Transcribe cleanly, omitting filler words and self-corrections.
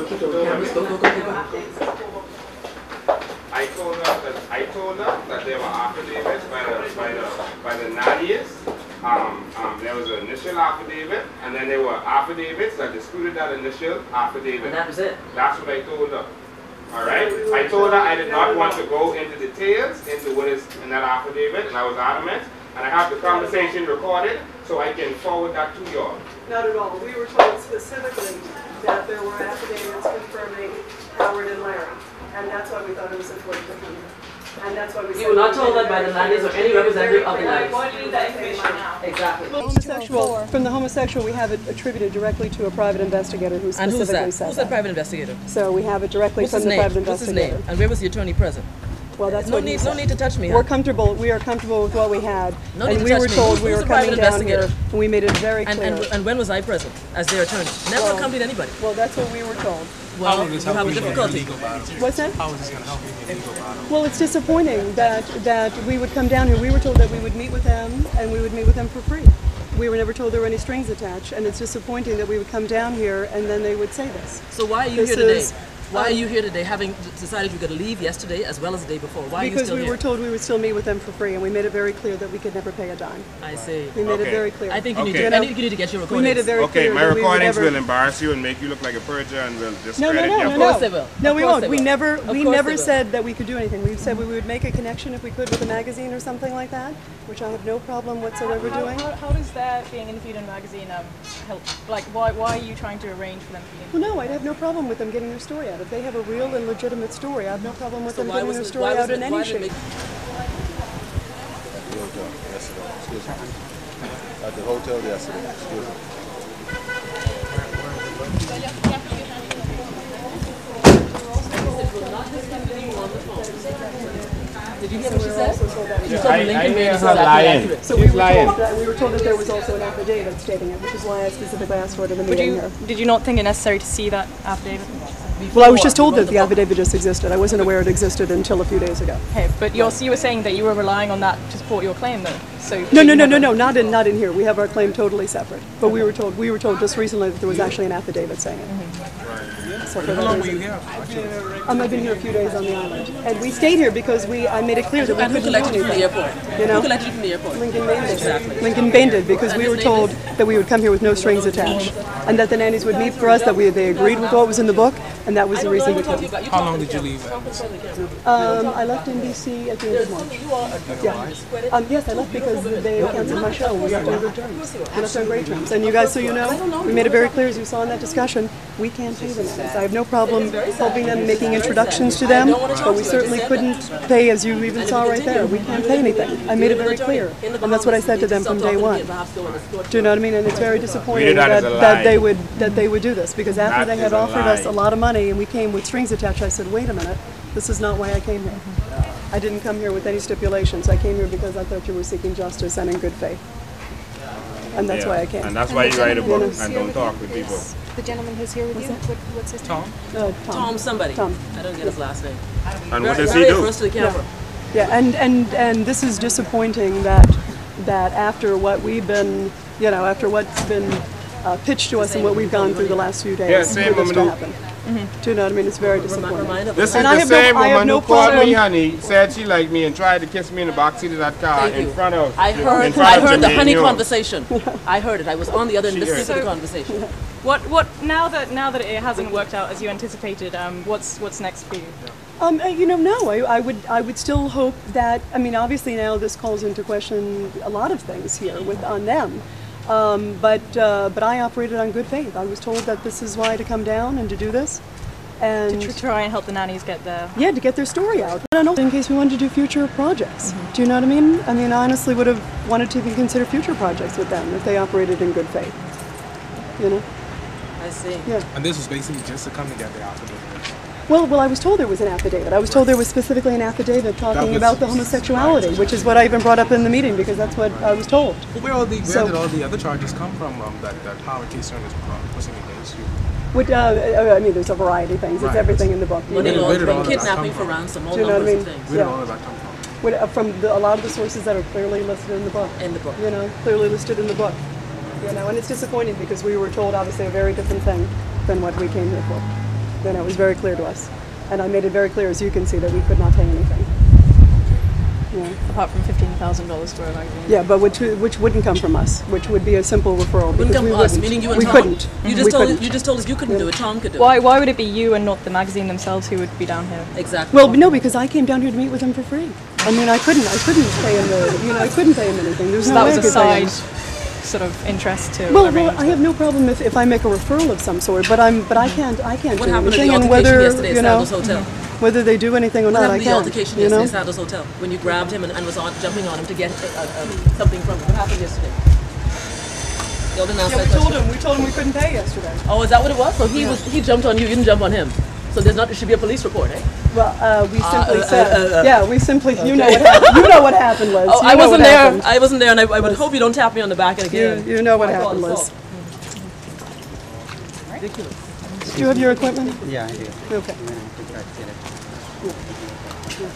keep the cameras. Go. I told her that there were affidavits by the nannies. There was an initial affidavit, and then there were affidavits that disputed that initial affidavit. And that was it. That's what I told her. All right. I told her I did not want to go into details into what is in that affidavit, and I was adamant. And I have the conversation recorded, so I can forward that to y'all. Not at all. We were told specifically that there were affidavits confirming Howard and Larry, and that's why we thought it was important to come here. And that's why we. You were not told that by the nannies or any representative of the nannies. Why do you need that information now? Exactly. From the homosexual, we have it attributed directly to a private investigator who specifically said that. Who's that private investigator? So we have it directly from the private investigator. What's his name? And where was the attorney present? Well, that's no need to touch me. We are comfortable with what we had, No need and to we were touch me. told we Who's were the coming private down here, investigator? and we made it very clear. And when was I present as their attorney? Never accompanied anybody. Well, that's what we were told. Well, you have a difficulty. What's that? How is this going to help you in legal battle? Well, it's disappointing that we would come down here. We were told that we would meet with them, and we would meet with them for free. We were never told there were any strings attached, and it's disappointing that we would come down here and then they would say this. So why are you here today? Why are you here today, having decided you were going to leave yesterday as well as the day before? Why are you still here? Because we were told we would still meet with them for free, and we made it very clear that we could never pay a dime. I see. We made it very clear. I think you need to get your recordings. We made it very clear. Okay, my recordings will embarrass you and make you look like a perjurer and will discredit your Of course they will. No, we won't. We never will. said that we could do anything. We said we would make a connection if we could with a magazine or something like that, which I have no problem whatsoever doing. How does that being interviewed in a magazine help? Like, why are you trying to arrange for them to be interviewed? Well, no, I'd have no problem with them getting their story out. If they have a real and legitimate story, I have no problem with them getting their story out in any shape. At the hotel yesterday, excuse me. Did you hear what she said? I hear her lying. So we were told that there was also an affidavit stating it, which is why I specifically asked for it in the meeting here. Did you not think it necessary to see that affidavit? Well, I was just told that the affidavit just existed. I wasn't aware it existed until a few days ago. Okay, but you were saying that you were relying on that to support your claim, though. So No, not in here. We have our claim totally separate. But we were told just recently that there was actually an affidavit saying it. So for How long were you here? I've been here a few days on the island, and we stayed here because I made it clear that we couldn't do anything. From the airport. You know? Who collected you from the airport? Lincoln Bain did. Exactly. Lincoln Bain did, because we were told that we would come here with no strings attached, and that the nannies would meet for us, that they agreed with what was in the book, and that was the reason we came. How long did you leave? I left in D.C. at the end of March. Yeah. Yes, I left because they canceled my show. We left on good terms. We left on great terms. And you guys, so you know, we made it very clear, as you saw in that discussion, we can't pay the nannies. I have no problem helping them, making introductions to them, but we certainly couldn't pay, as you even saw right there. We can't pay anything. I made it very clear, and that's what I said to them from day one. Do you know what I mean? And it's very disappointing that they would do this, because after they had offered us a lot of money and we came with strings attached, I said, wait a minute, this is not why I came here. I didn't come here with any stipulations. I came here because I thought you were seeking justice and in good faith. And that's why I came. And that's why you write a book and don't talk with people. The gentleman who's here with you, what's his name? Tom. Tom somebody. Tom. I don't get his last name. And what does he do? First to the camera. Yeah, and this is disappointing that after what we've been, after what's been pitched to us and what we've gone through the last few days, for this to happen. Do you know what I mean? It's very disappointing. This is the same woman who called me honey, said she liked me, and tried to kiss me in the backseat of that car in front of. I heard the honey conversation. I heard it. I was on the other end listening to the conversation. What now that it hasn't worked out as you anticipated, what's next for you? No, I would still hope that, obviously now this calls into question a lot of things here on them. But I operated on good faith. I was told that this is why to come down and to do this. And to try and help the nannies get there. Yeah, to get their story out. And also in case we wanted to do future projects. Do you know what I mean? I honestly would have wanted to even consider future projects with them if they operated in good faith. I see. Yeah. And this was basically just to come to get the affidavit. Well, I was told there was an affidavit. I was told there was specifically an affidavit talking about the homosexuality, which is what I even brought up in the meeting, because that's what I was told. Where did all the other charges come from that Howard Keystone is pushing against you? There's a variety of things. It's everything in the book. Money laundering, kidnapping for ransom, all numbers of things. Where did all of that come from? From a lot of the sources that are clearly listed in the book. Clearly listed in the book. And it's disappointing because we were told obviously a very different thing than what we came here for. Then it was very clear to us. And I made it very clear, as you can see, that we could not pay anything. Yeah. Apart from $15,000 for a magazine. Yeah, but which wouldn't come from us, which would be a simple referral. Wouldn't come we from us, wouldn't. meaning you and we Tom? Couldn't. You just told us you couldn't do it, Tom could do it. Why would it be you and not the magazine themselves who would be down here? Exactly. Well, no, because I came down here to meet with him for free. I mean, I couldn't pay him I couldn't pay him anything. There's So no that way was I a could pay him. side sort of interest to Well, arrange I have no problem if I make a referral of some sort, but I can't What do happened at anything. the And altercation whether yesterday at Sandals Hotel? whether they do anything or What not, I happened at the can't. altercation You yesterday know? at Sandals Hotel when you grabbed him and was jumping on him to get something from him? What happened yesterday? You didn't answer that question. We told him we couldn't pay yesterday. Oh, is that what it was? So he jumped on you, you didn't jump on him. So there should be a police report, eh? Well, we simply said, we simply, you know what happened. You know what happened, Liz. Oh, You I know wasn't what there. happened. I wasn't there, and I would hope you don't tap me on the back again. You know what happened, Liz. Ridiculous. Do you have your equipment? Yeah, I do. Okay. Yeah, I think I did it. Yeah.